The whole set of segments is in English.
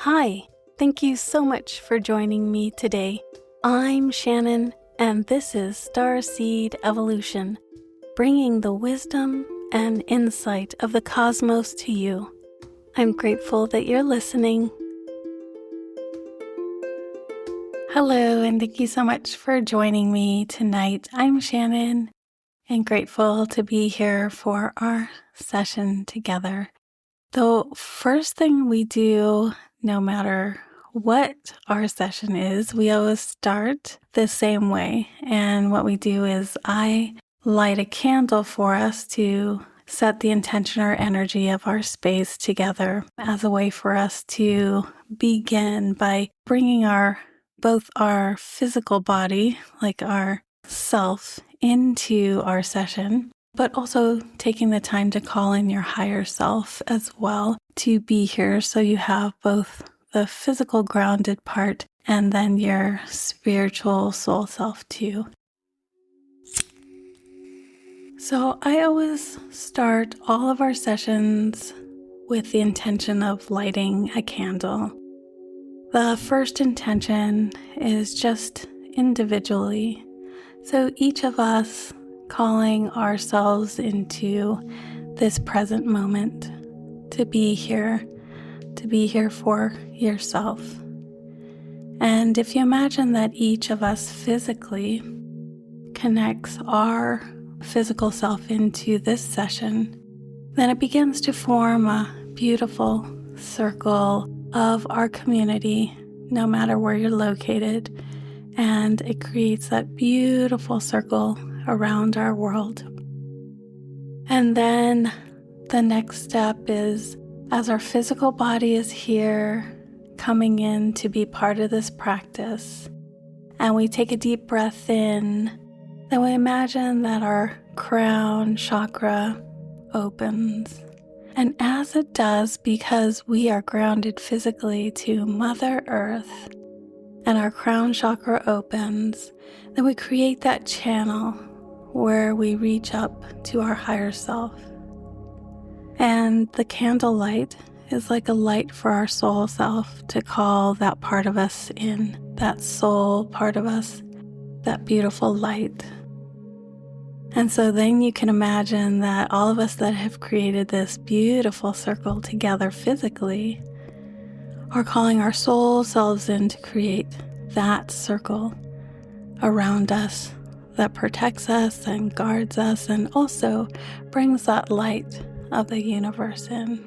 Hi, thank you so much for joining me today. I'm Shannon, and this is Starseed Evolution, bringing the wisdom and insight of the cosmos to you. I'm grateful that you're listening. Hello, and thank you so much for joining me tonight. I'm Shannon, and grateful to be here for our session together. The first thing we do, no matter what our session is, we always start the same way. And what we do is I light a candle for us to set the intention or energy of our space together as a way for us to begin by bringing both our physical body, like our self, into our session, but also taking the time to call in your higher self as well to be here, so you have both the physical grounded part and then your spiritual soul self too. So I always start all of our sessions with the intention of lighting a candle. The first intention is just individually. So each of us calling ourselves into this present moment to be here for yourself. And if you imagine that each of us physically connects our physical self into this session, then it begins to form a beautiful circle of our community, no matter where you're located. And it creates that beautiful circle around our world. And then the next step is, as our physical body is here, coming in to be part of this practice, and we take a deep breath in, then we imagine that our crown chakra opens. And as it does, because we are grounded physically to Mother Earth, and our crown chakra opens, then we create that channel where we reach up to our higher self. And the candlelight is like a light for our soul self to call that part of us in, that soul part of us, that beautiful light. And so then you can imagine that all of us that have created this beautiful circle together physically are calling our soul selves in to create that circle around us that protects us and guards us and also brings that light of the universe in.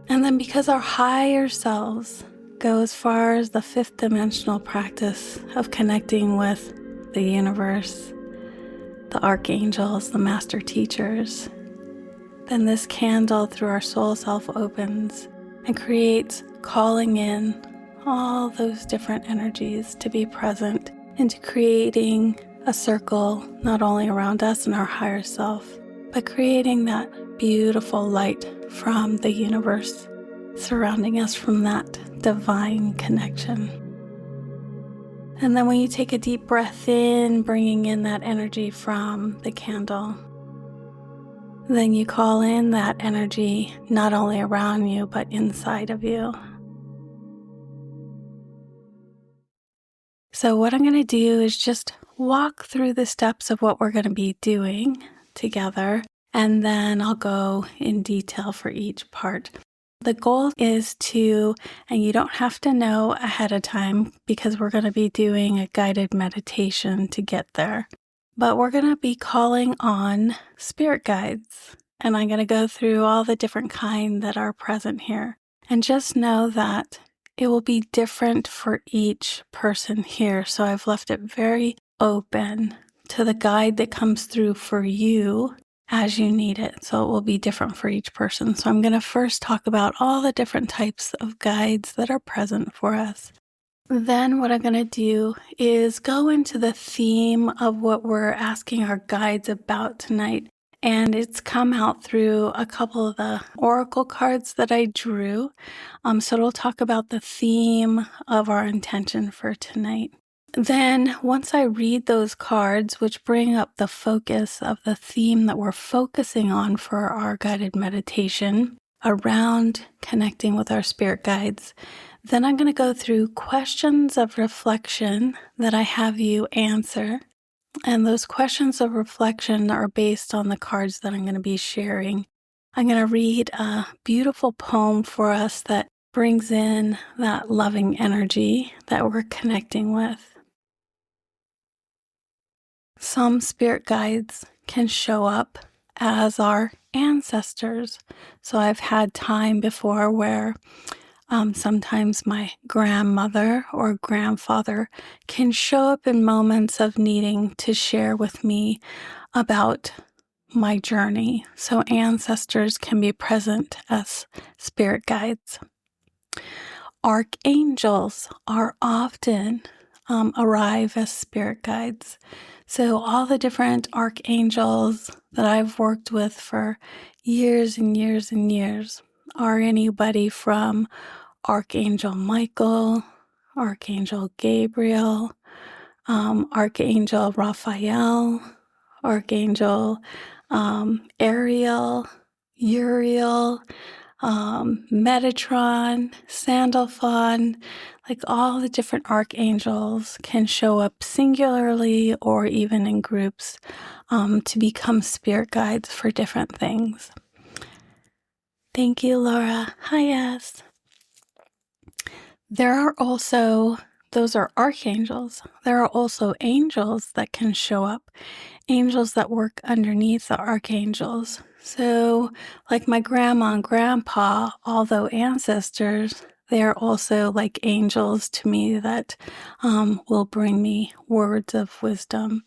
And then because our higher selves go as far as the fifth dimensional practice of connecting with the universe, the archangels, the master teachers, then this candle through our soul self opens and creates calling in all those different energies to be present into creating a circle not only around us and our higher self, but creating that beautiful light from the universe surrounding us from that divine connection. And then when you take a deep breath in, bringing in that energy from the candle, then you call in that energy not only around you, but inside of you. So what I'm going to do is just walk through the steps of what we're going to be doing together, and then I'll go in detail for each part. The goal is to, and you don't have to know ahead of time because we're going to be doing a guided meditation to get there, but we're going to be calling on spirit guides. And I'm going to go through all the different kind that are present here. And just know that it will be different for each person here. So I've left it very open to the guide that comes through for you as you need it. So it will be different for each person. So I'm going to first talk about all the different types of guides that are present for us. Then what I'm going to do is go into the theme of what we're asking our guides about tonight. And it's come out through a couple of the oracle cards that I drew. So it'll talk about the theme of our intention for tonight. Then once I read those cards, which bring up the focus of the theme that we're focusing on for our guided meditation, around connecting with our spirit guides. Then I'm going to go through questions of reflection that I have you answer. And those questions of reflection are based on the cards that I'm going to be sharing. I'm going to read a beautiful poem for us that brings in that loving energy that we're connecting with. Some spirit guides can show up as our ancestors. So I've had time before where sometimes my grandmother or grandfather can show up in moments of needing to share with me about my journey. So ancestors can be present as spirit guides. Archangels are often arrive as spirit guides. So all the different archangels that I've worked with for years and years and years are anybody from Archangel Michael, Archangel Gabriel, Archangel Raphael, Archangel Ariel, Uriel, Metatron, Sandalphon, like all the different archangels can show up singularly or even in groups to become spirit guides for different things. Thank you, Laura. Hi, yes. There are also, those are archangels. There are also angels that can show up, angels that work underneath the archangels. So, like my grandma and grandpa, although ancestors, they're also like angels to me that will bring me words of wisdom.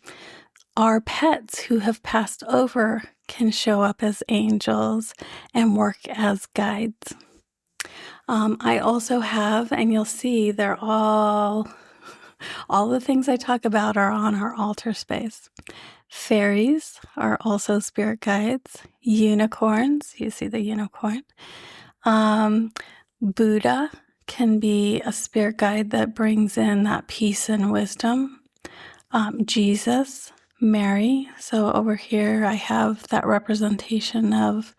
Our pets who have passed over can show up as angels and work as guides. I also have, and you'll see they're all the things I talk about are on our altar space. Fairies are also spirit guides. Unicorns, you see the unicorn. Buddha can be a spirit guide that brings in that peace and wisdom. Jesus, Mary. So over here I have that representation of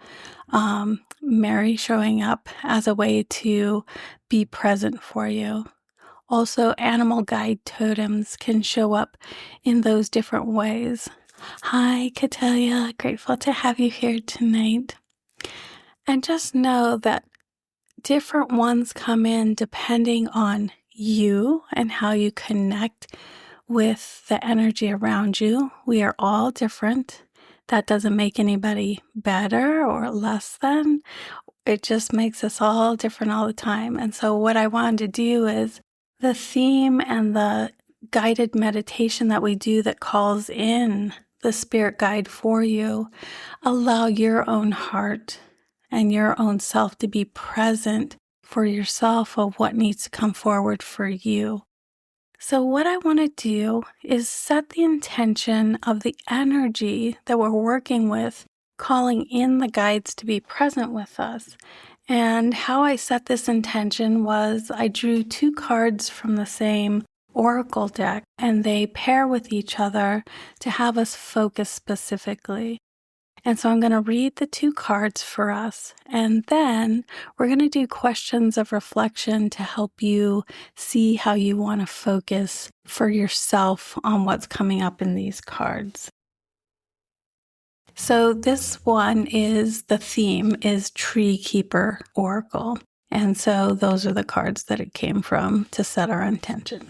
Mary showing up as a way to be present for you. Also, animal guide totems can show up in those different ways. Hi, Katelia. Grateful to have you here tonight. And just know that different ones come in depending on you and how you connect with the energy around you. We are all different. That doesn't make anybody better or less than. It just makes us all different all the time. And so what I wanted to do is the theme and the guided meditation that we do that calls in the spirit guide for you, allow your own heart and your own self to be present for yourself of what needs to come forward for you. So what I want to do is set the intention of the energy that we're working with, calling in the guides to be present with us. And how I set this intention was I drew 2 cards from the same oracle deck, and they pair with each other to have us focus specifically. And so I'm going to read the 2 cards for us, and then we're going to do questions of reflection to help you see how you want to focus for yourself on what's coming up in these cards. So this one is, the theme is Tree Keeper Oracle. And so those are the cards that it came from to set our intention.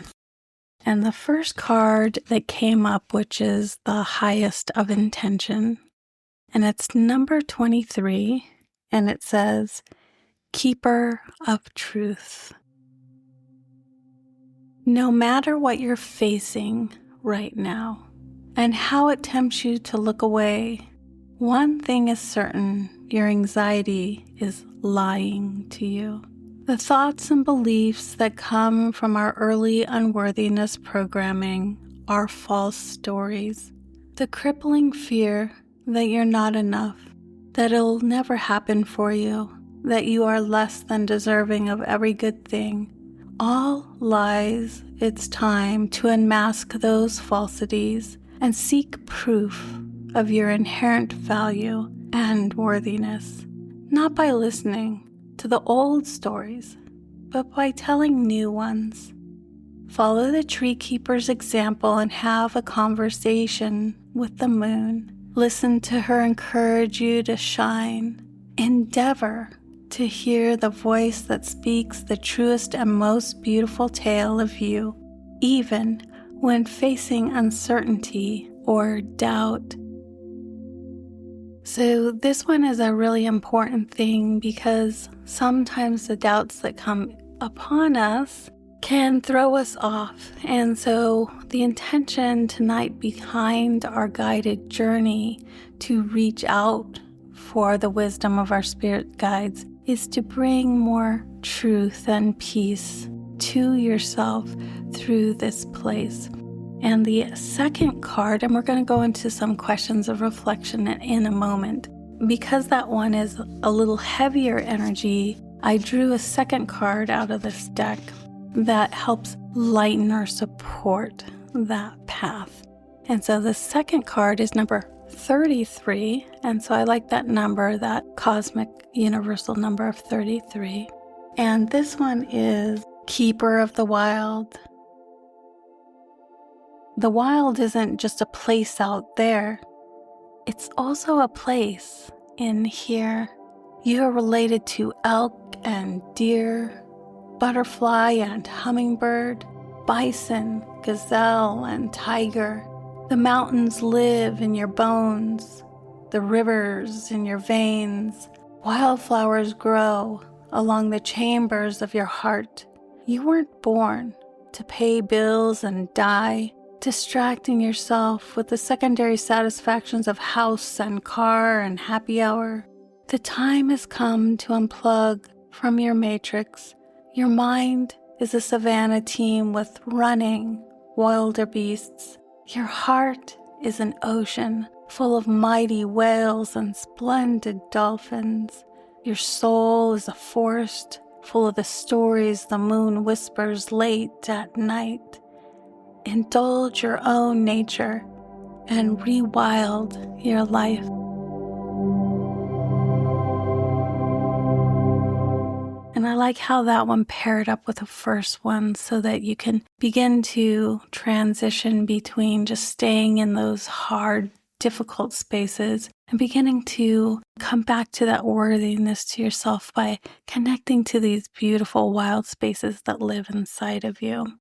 And the first card that came up, which is the highest of intention, and it's number 23, and it says, Keeper of Truth. No matter what you're facing right now and how it tempts you to look away, one thing is certain: your anxiety is lying to you. The thoughts and beliefs that come from our early unworthiness programming are false stories. The crippling fear that you're not enough, that it'll never happen for you, that you are less than deserving of every good thing, all lies. It's time to unmask those falsities and seek proof of your inherent value and worthiness. not by listening to the old stories, but by telling new ones. Follow the tree keeper's example and have a conversation with the moon. Listen to her encourage you to shine. Endeavor to hear the voice that speaks the truest and most beautiful tale of you, even when facing uncertainty or doubt. So this one is a really important thing because sometimes the doubts that come upon us can throw us off. And so the intention tonight behind our guided journey to reach out for the wisdom of our spirit guides is to bring more truth and peace to yourself through this place. And the second card, and we're going to go into some questions of reflection in a moment. Because that one is a little heavier energy, I drew a second card out of this deck that helps lighten or support that path. And so the second card is number 33. And so I like that number, that cosmic universal number of 33. And this one is Keeper of the Wild. The wild isn't just a place out there. It's also a place in here. You are related to elk and deer, butterfly and hummingbird, bison, gazelle and tiger. The mountains live in your bones, the rivers in your veins. Wildflowers grow along the chambers of your heart. You weren't born to pay bills and die, distracting yourself with the secondary satisfactions of house and car and happy hour. The time has come to unplug from your matrix. Your mind is a savanna team with running wildebeests. Your heart is an ocean full of mighty whales and splendid dolphins. Your soul is a forest full of the stories the moon whispers late at night. Indulge your own nature and rewild your life. And I like how that one paired up with the first one so that you can begin to transition between just staying in those hard, difficult spaces and beginning to come back to that worthiness to yourself by connecting to these beautiful wild spaces that live inside of you.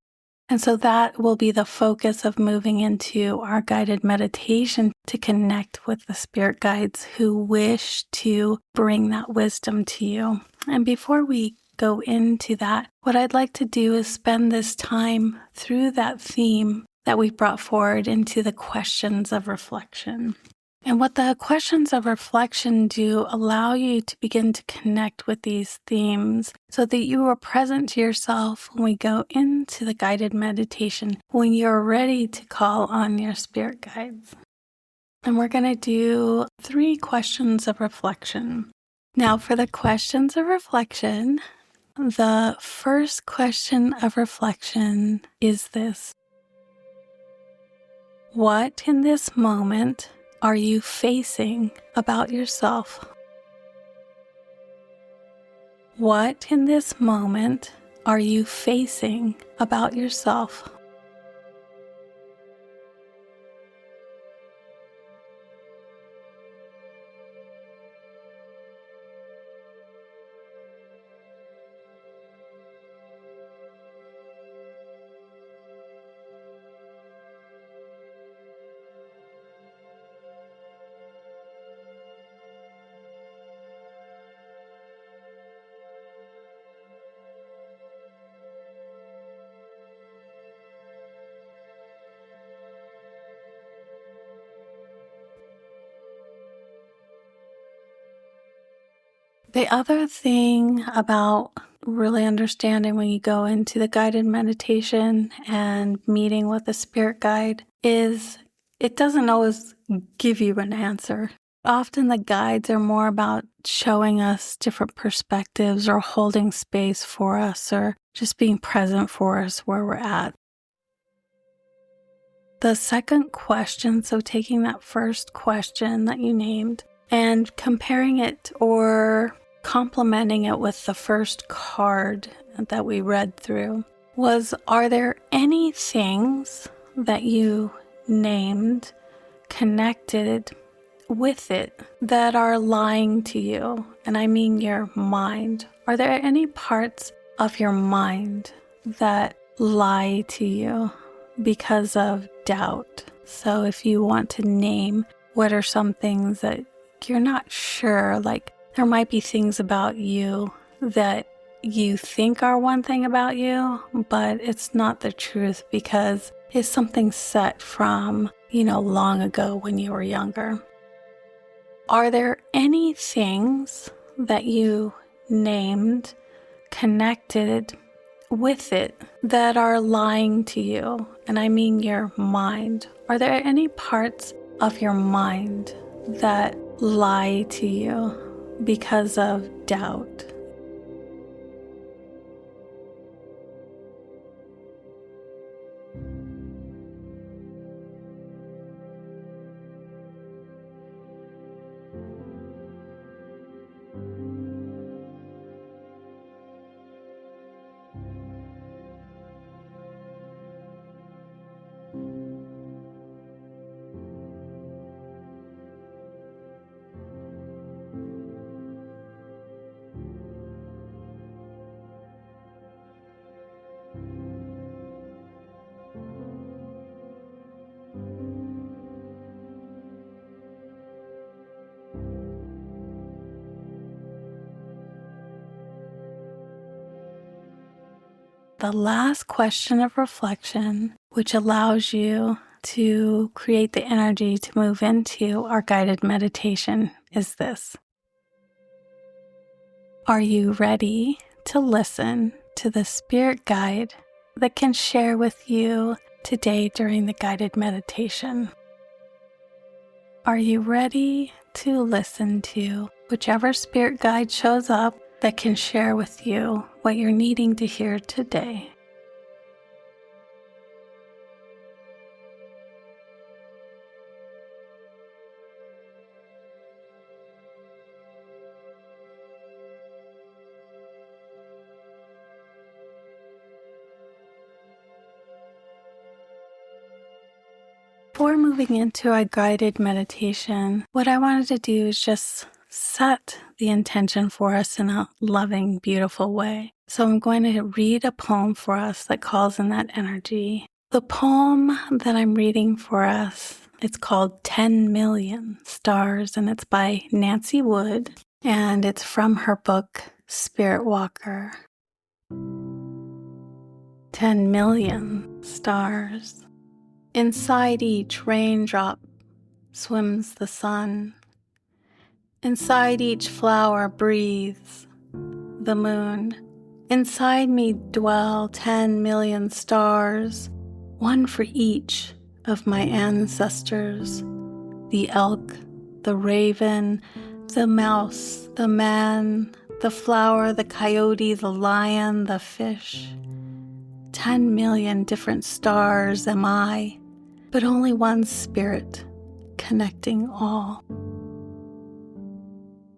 And so that will be the focus of moving into our guided meditation to connect with the spirit guides who wish to bring that wisdom to you. And before we go into that, what I'd like to do is spend this time through that theme that we brought forward into the questions of reflection. And what the questions of reflection do allow you to begin to connect with these themes so that you are present to yourself when we go into the guided meditation, when you're ready to call on your spirit guides. And we're going to do 3 questions of reflection. Now, for the questions of reflection, the first question of reflection is this: what in this moment are you facing about yourself? What in this moment are you facing about yourself? The other thing about really understanding when you go into the guided meditation and meeting with a spirit guide is it doesn't always give you an answer. Often the guides are more about showing us different perspectives or holding space for us or just being present for us where we're at. The second question, so taking that first question that you named, and comparing it or complementing it with the first card that we read through was, are there any things that you named connected with it that are lying to you? And I mean your mind. Are there any parts of your mind that lie to you because of doubt? So if you want to name, what are some things that you're not sure, like there might be things about you that you think are one thing about you, but it's not the truth because it's something set from, long ago when you were younger. Are there any things that you named connected with it that are lying to you? And I mean your mind. Are there any parts of your mind that lie to you because of doubt? The last question of reflection, which allows you to create the energy to move into our guided meditation, is this. Are you ready to listen to the spirit guide that can share with you today during the guided meditation? Are you ready to listen to whichever spirit guide shows up that can share with you what you're needing to hear today? Before moving into a guided meditation, what I wanted to do is just set the intention for us in a loving, beautiful way. So I'm going to read a poem for us that calls in that energy. The poem that I'm reading for us, it's called 10 Million Stars, and it's by Nancy Wood, and it's from her book, Spirit Walker. 10 million stars. Inside each raindrop swims the sun. Inside each flower breathes the moon. Inside me dwell 10 million stars, one for each of my ancestors. The elk, the raven, the mouse, the man, the flower, the coyote, the lion, the fish. 10 million different stars am I, but only one spirit connecting all.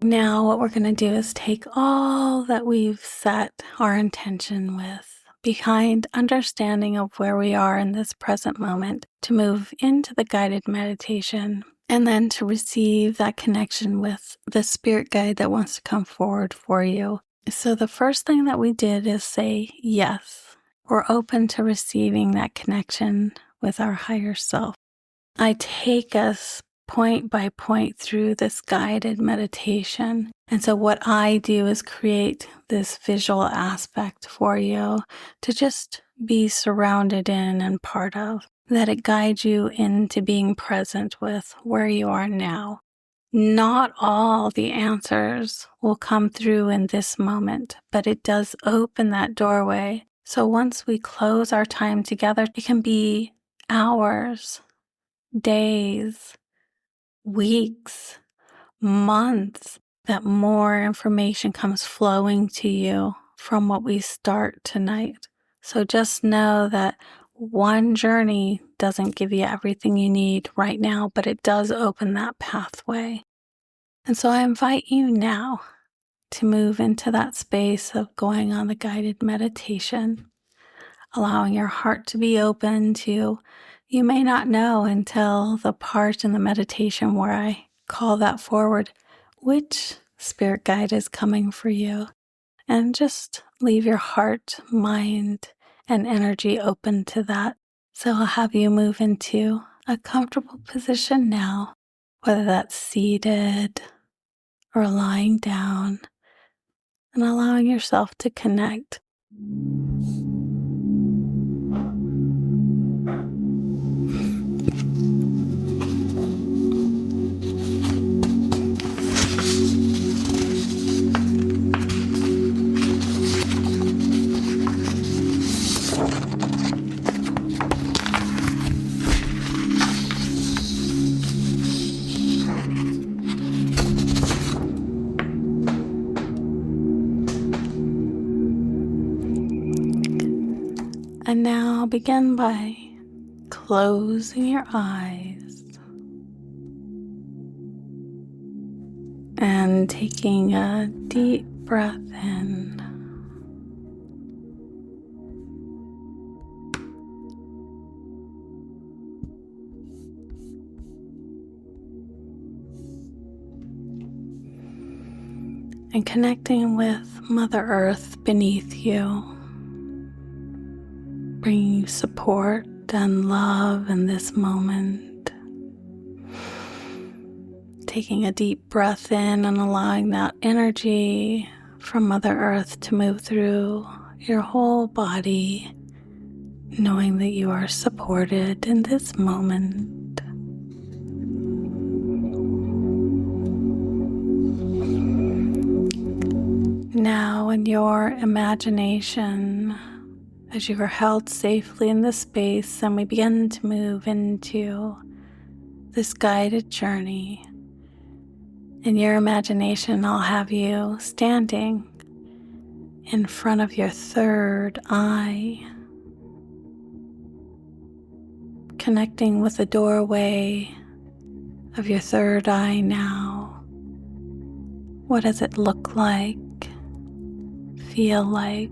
Now what we're going to do is take all that we've set our intention with behind understanding of where we are in this present moment to move into the guided meditation and then to receive that connection with the spirit guide that wants to come forward for you. So the first thing that we did is say yes. We're open to receiving that connection with our higher self. I take us point by point through this guided meditation. And so what I do is create this visual aspect for you to just be surrounded in and part of, that it guides you into being present with where you are now. Not all the answers will come through in this moment, but it does open that doorway. So once we close our time together, it can be hours, days, weeks, months, that more information comes flowing to you from what we start tonight. So just know that one journey doesn't give you everything you need right now, but it does open that pathway. And so I invite you now to move into that space of going on the guided meditation, allowing your heart to be open to, you may not know until the part in the meditation where I call that forward, which spirit guide is coming for you. And just leave your heart, mind, and energy open to that. So I'll have you move into a comfortable position now, whether that's seated or lying down, and allowing yourself to connect. And now begin by closing your eyes and taking a deep breath in. And connecting with Mother Earth beneath you, bringing you support and love in this moment. Taking a deep breath in and allowing that energy from Mother Earth to move through your whole body, knowing that you are supported in this moment. Now, in your imagination, as you are held safely in this space and we begin to move into this guided journey, in your imagination, I'll have you standing in front of your third eye, connecting with the doorway of your third eye now. What does it look like? Feel like?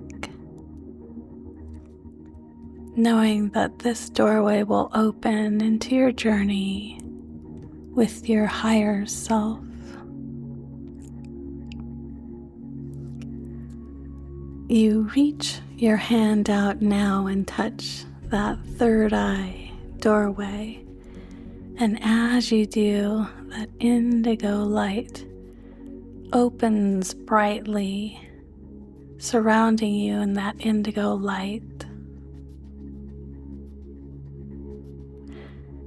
Knowing that this doorway will open into your journey with your higher self. You reach your hand out now and touch that third eye doorway. And as you do, that indigo light opens brightly, surrounding you in that indigo light.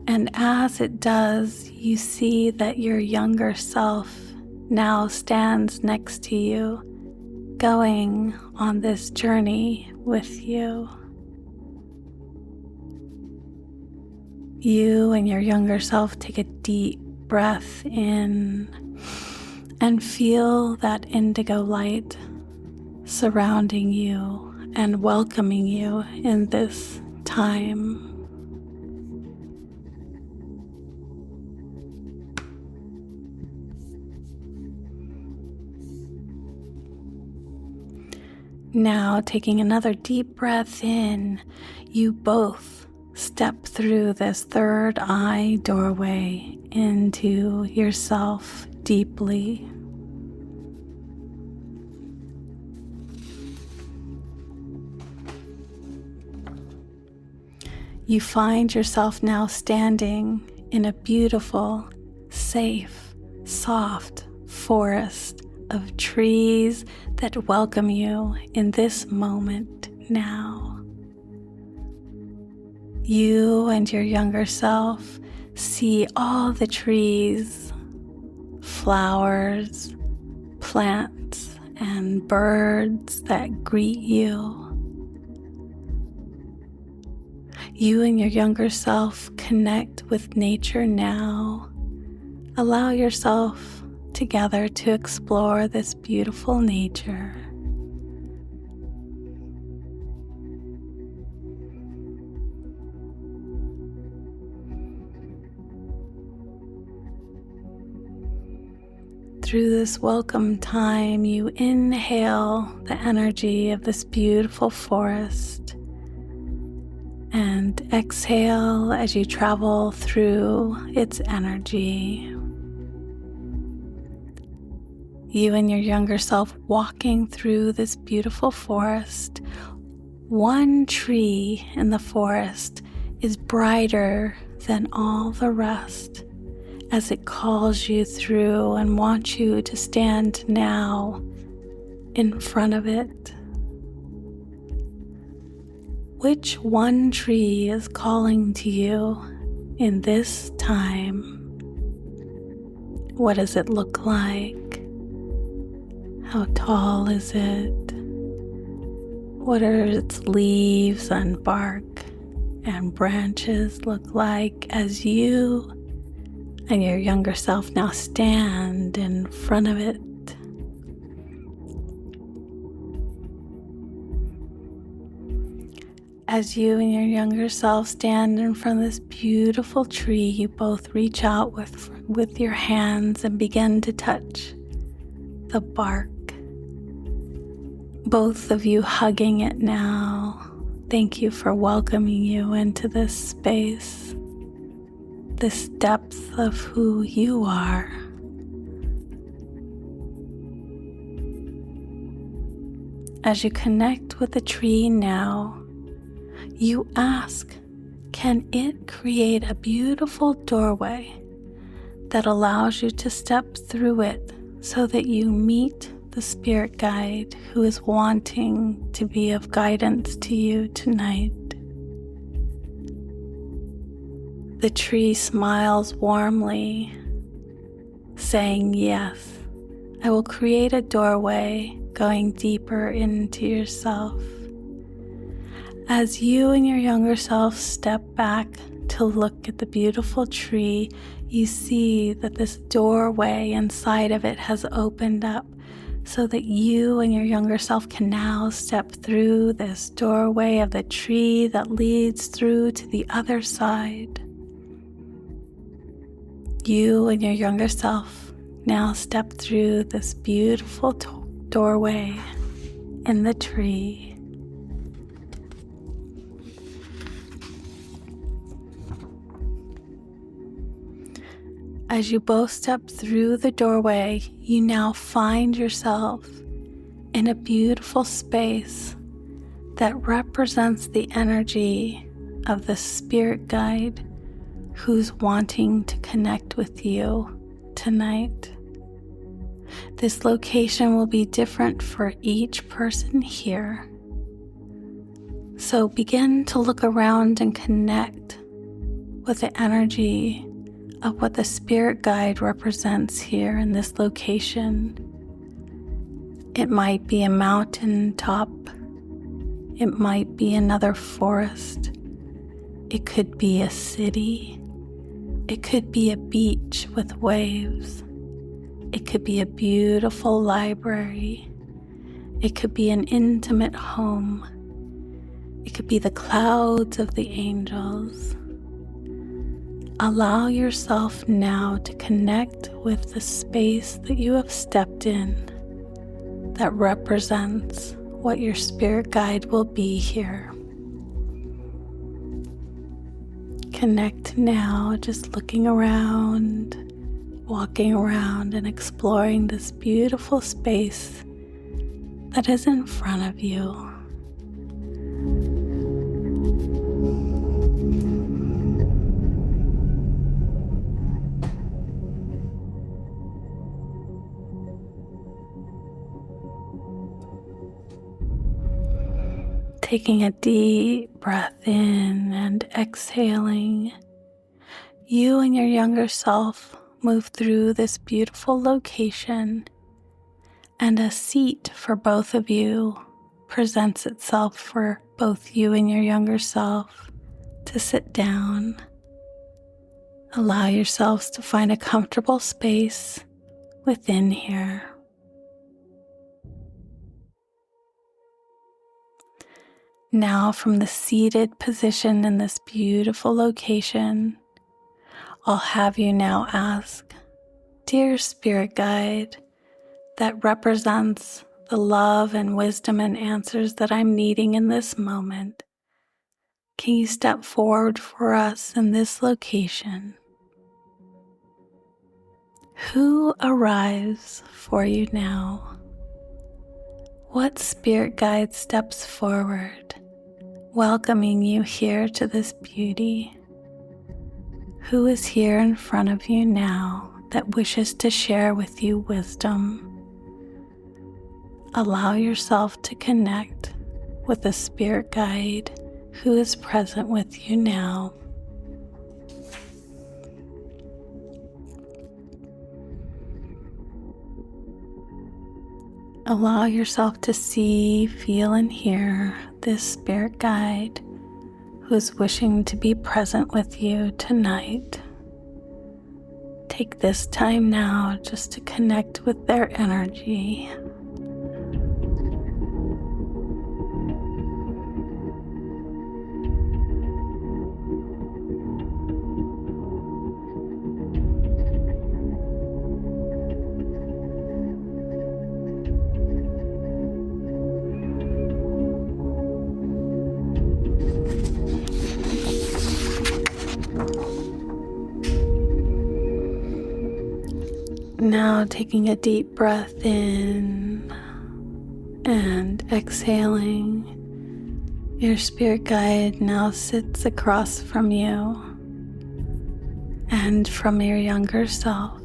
And as it does, you see that your younger self now stands next to you, going on this journey with you. You and your younger self take a deep breath in and feel that indigo light surrounding you and welcoming you in this time. Now, taking another deep breath in, you both step through this third eye doorway into yourself deeply. You find yourself now standing in a beautiful, safe, soft forest of trees that welcome you in this moment now. You and your younger self see all the trees, flowers, plants, and birds that greet you. You and your younger self connect with nature now. Allow yourself together to explore this beautiful nature. through this welcome time, you inhale the energy of this beautiful forest and exhale as you travel through its energy. You and your younger self walking through this beautiful forest. One tree in the forest is brighter than all the rest as it calls you through and wants you to stand now in front of it. Which one tree is calling to you in this time? What does it look like? How tall is it? What are its leaves and bark and branches look like as you and your younger self now stand in front of it? As you and your younger self stand in front of this beautiful tree, you both reach out with your hands and begin to touch the bark. Both of you hugging it now. Thank you for welcoming you into this space, this depth of who you are. As you connect with the tree now, you ask, can it create a beautiful doorway that allows you to step through it so that you meet the spirit guide who is wanting to be of guidance to you tonight? The tree smiles warmly, saying, yes, I will create a doorway going deeper into yourself. As you and your younger self step back to look at the beautiful tree, you see that this doorway inside of it has opened up so that you and your younger self can now step through this doorway of the tree that leads through to the other side. You and your younger self now step through this beautiful doorway in the tree. As you both step through the doorway, you now find yourself in a beautiful space that represents the energy of the spirit guide who's wanting to connect with you tonight. This location will be different for each person here. So begin to look around and connect with the energy of what the spirit guide represents here in this location. It might be a mountain top. It might be another forest. It could be a city. It could be a beach with waves. It could be a beautiful library. It could be an intimate home. It could be the clouds of the angels. Allow yourself now to connect with the space that you have stepped in that represents what your spirit guide will be here. Connect now, just looking around, walking around and exploring this beautiful space that is in front of you. Taking a deep breath in and exhaling, you and your younger self move through this beautiful location, and a seat for both of you presents itself for both you and your younger self to sit down. Allow yourselves to find a comfortable space within here. Now, from the seated position in this beautiful location, I'll have you now ask, Dear Spirit Guide, that represents the love and wisdom and answers that I'm needing in this moment, can you step forward for us in this location? Who arrives for you now? What spirit guide steps forward, welcoming you here to this beauty? Who is here in front of you now that wishes to share with you wisdom? Allow yourself to connect with the spirit guide who is present with you now. Allow yourself to see, feel, and hear this spirit guide who is wishing to be present with you tonight. Take this time now just to connect with their energy. Now taking a deep breath in and exhaling, your spirit guide now sits across from you and from your younger self.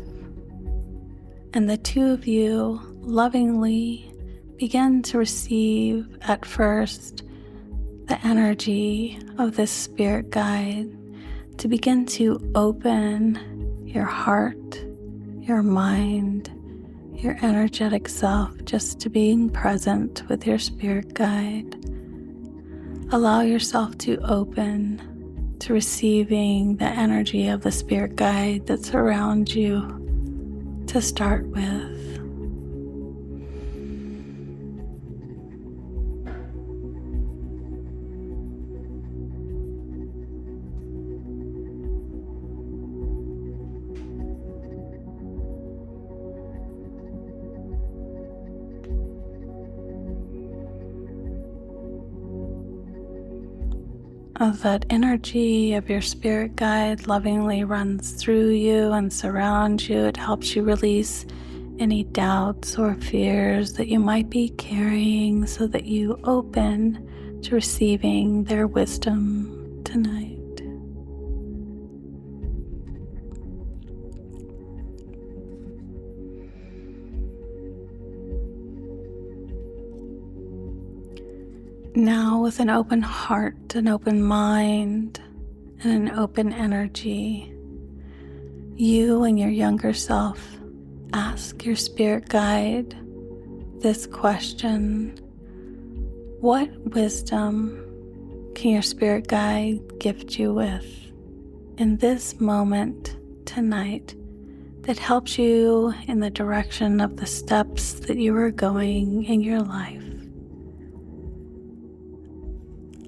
And the two of you lovingly begin to receive at first the energy of this spirit guide, to begin to open your heart, your mind, your energetic self, just to being present with your spirit guide. Allow yourself to open to receiving the energy of the spirit guide that's around you to start with. As that energy of your spirit guide lovingly runs through you and surrounds you, it helps you release any doubts or fears that you might be carrying so that you open to receiving their wisdom tonight. Now, with an open heart, an open mind, and an open energy, you and your younger self ask your spirit guide this question: what wisdom can your spirit guide gift you with in this moment tonight that helps you in the direction of the steps that you are going in your life?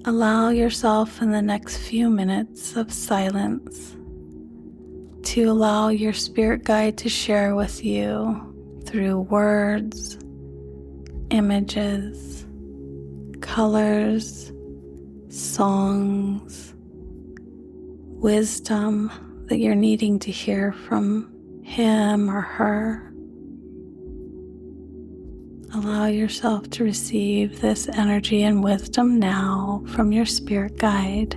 Allow yourself in the next few minutes of silence to allow your spirit guide to share with you through words, images, colors, songs, wisdom that you're needing to hear from him or her. Allow yourself to receive this energy and wisdom now from your spirit guide.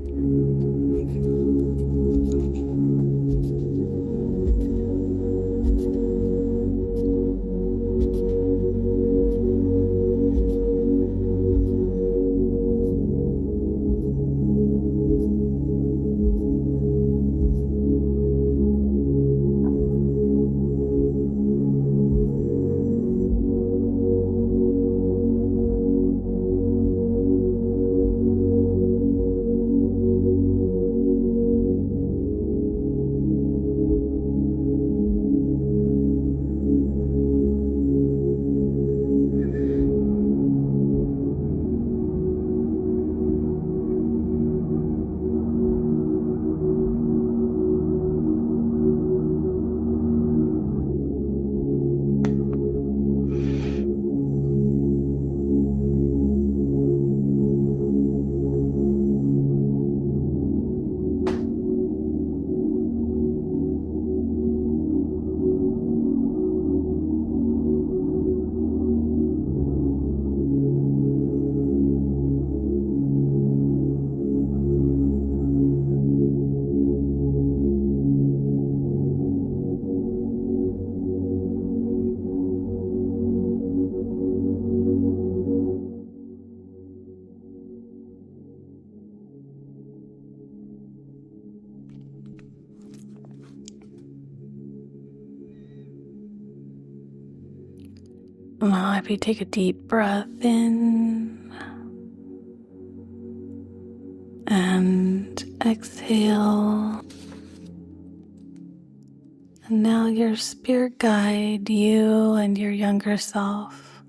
Now, if you take a deep breath in and exhale, and now your spirit guide, you and your younger self,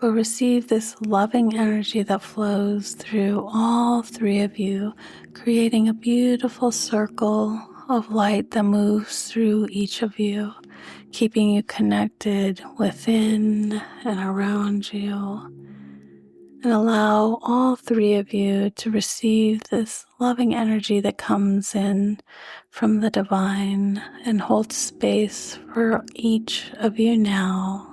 will receive this loving energy that flows through all three of you, creating a beautiful circle of light that moves through each of you, keeping you connected within and around you. And allow all three of you to receive this loving energy that comes in from the divine and hold space for each of you now.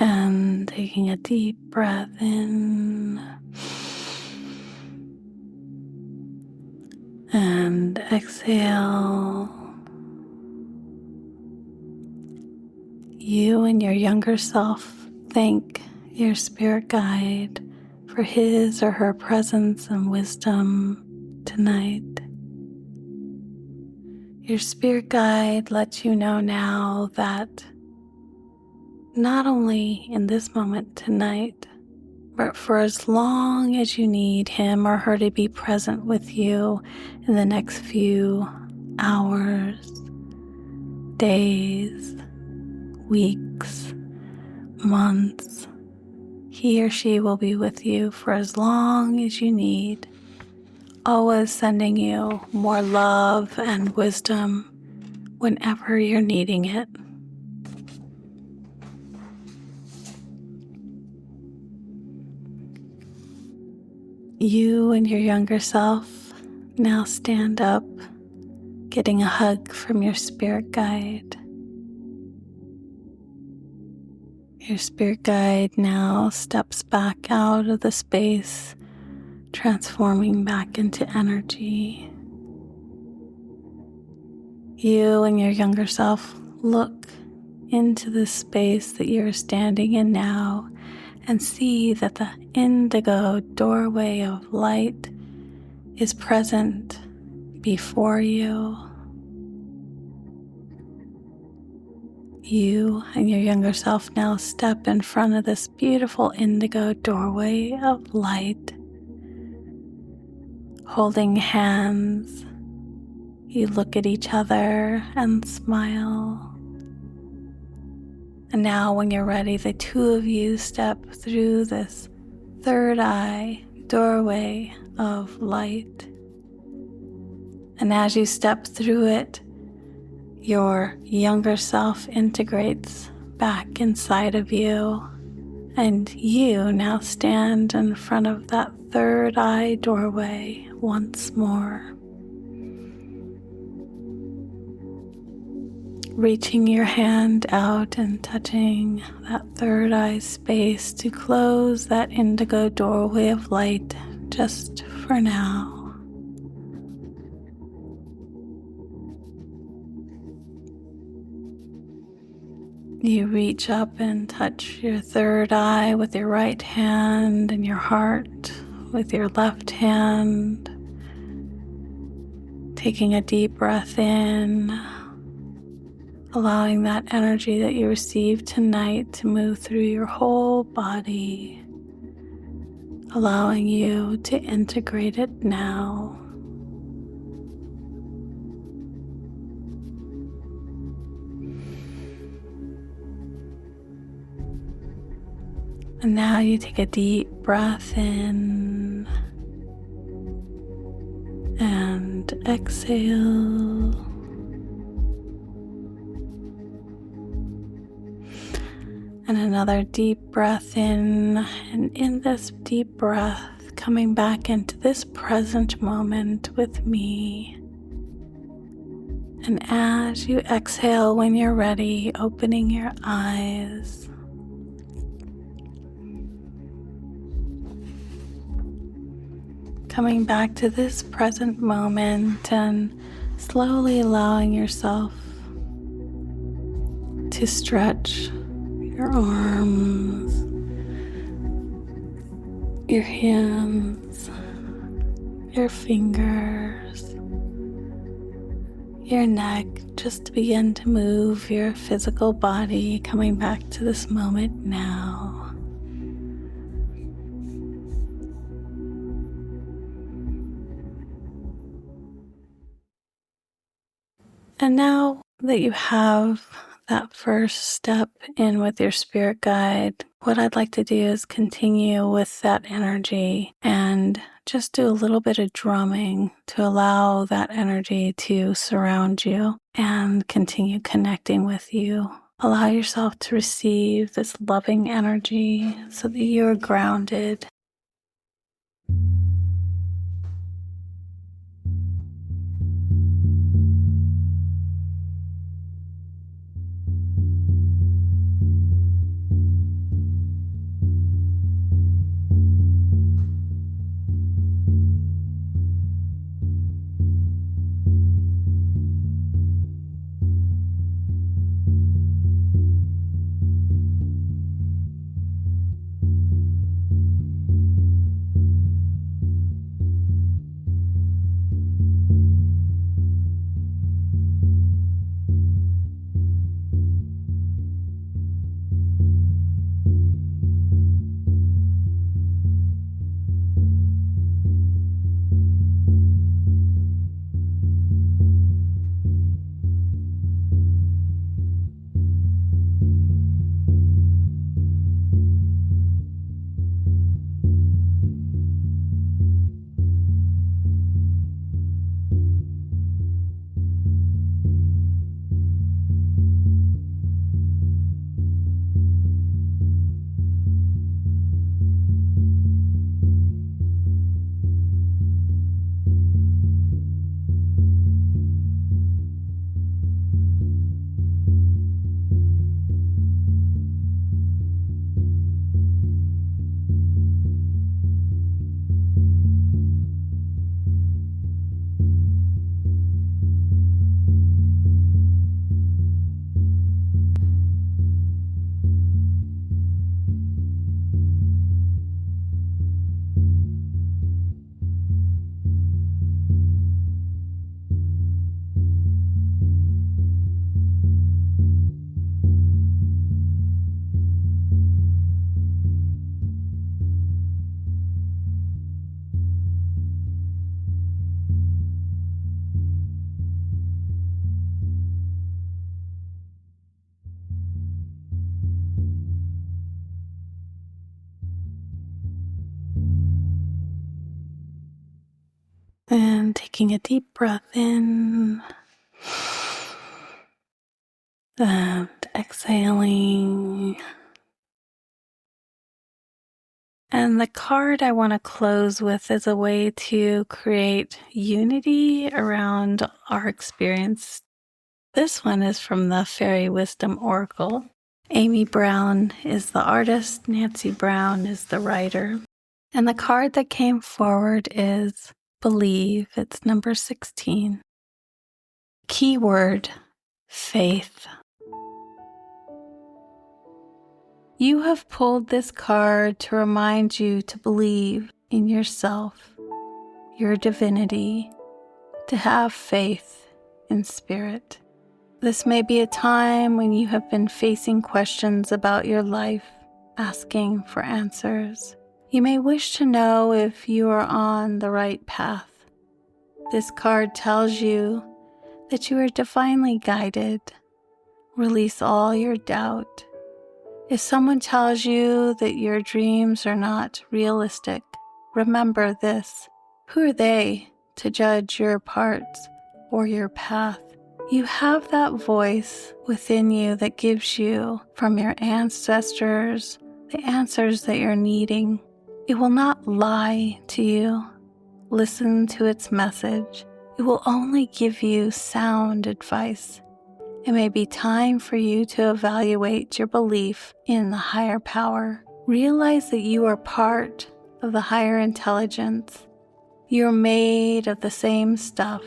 And taking a deep breath in and exhale. You and your younger self thank your spirit guide for his or her presence and wisdom tonight. Your spirit guide lets you know now that not only in this moment tonight, but for as long as you need him or her to be present with you in the next few hours, days, weeks, months, he or she will be with you for as long as you need, always sending you more love and wisdom whenever you're needing it. You and your younger self now stand up, getting a hug from your spirit guide. Your spirit guide now steps back out of the space, transforming back into energy. You and your younger self look into the space that you're standing in now and see that the indigo doorway of light is present before you. You and your younger self now step in front of this beautiful indigo doorway of light. Holding hands, you look at each other and smile. And now when you're ready, the two of you step through this third eye doorway of light. And as you step through it, your younger self integrates back inside of you, and you now stand in front of that third eye doorway once more. Reaching your hand out and touching that third eye space to close that indigo doorway of light just for now. You reach up and touch your third eye with your right hand and your heart with your left hand. Taking a deep breath in, allowing that energy that you received tonight to move through your whole body, allowing you to integrate it now. And now you take a deep breath in and exhale. And another deep breath in, and in this deep breath, coming back into this present moment with me. And as you exhale, when you're ready, opening your eyes. Coming back to this present moment and slowly allowing yourself to stretch your arms, your hands, your fingers, your neck, just to begin to move your physical body, coming back to this moment now. And now that you have that first step in with your spirit guide, what I'd like to do is continue with that energy and just do a little bit of drumming to allow that energy to surround you and continue connecting with you. Allow yourself to receive this loving energy so that you are grounded. And taking a deep breath in and exhaling. And the card I want to close with is a way to create unity around our experience. This one is from the Fairy Wisdom Oracle. Amy Brown is the artist, Nancy Brown is the writer. And the card that came forward is Believe. It's number 16. Keyword, faith. You have pulled this card to remind you to believe in yourself, your divinity, to have faith in spirit. This may be a time when you have been facing questions about your life, asking for answers. You may wish to know if you are on the right path. This card tells you that you are divinely guided. Release all your doubt. If someone tells you that your dreams are not realistic, remember this. Who are they to judge your parts or your path? You have that voice within you that gives you, from your ancestors, the answers that you're needing. It will not lie to you. Listen to its message. It will only give you sound advice. It may be time for you to evaluate your belief in the higher power. Realize that you are part of the higher intelligence. You're made of the same stuff.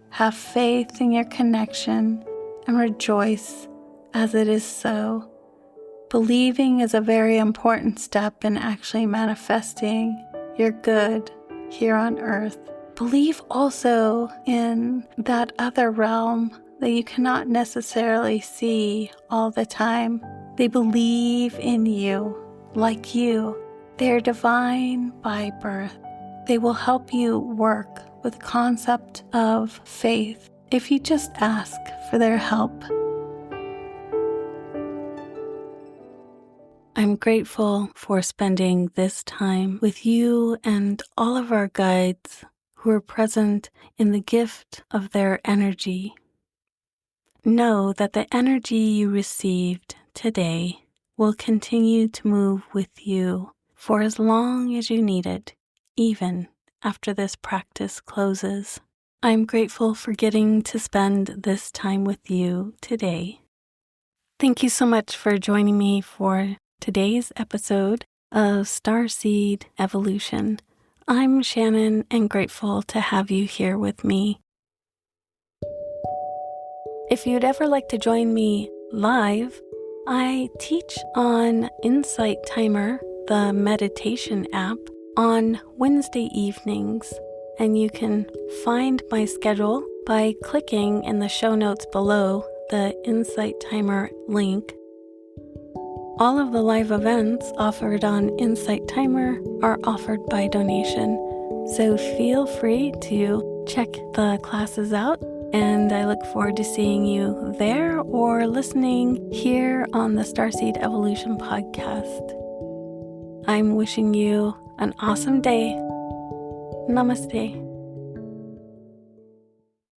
Have faith in your connection and rejoice as it is so. Believing is a very important step in actually manifesting your good here on earth. Believe also in that other realm that you cannot necessarily see all the time. They believe in you, like you. They are divine by birth. They will help you work with the concept of faith if you just ask for their help. I'm grateful for spending this time with you and all of our guides who are present in the gift of their energy. Know that the energy you received today will continue to move with you for as long as you need it, even after this practice closes. I'm grateful for getting to spend this time with you today. Thank you so much for joining me for today's episode of Starseed Evolution. I'm Shannon and grateful to have you here with me. If you'd ever like to join me live, I teach on Insight Timer, the meditation app, on Wednesday evenings, and you can find my schedule by clicking in the show notes below the Insight Timer link. All of the live events offered on Insight Timer are offered by donation, so feel free to check the classes out, and I look forward to seeing you there or listening here on the Starseed Evolution podcast. I'm wishing you an awesome day. Namaste.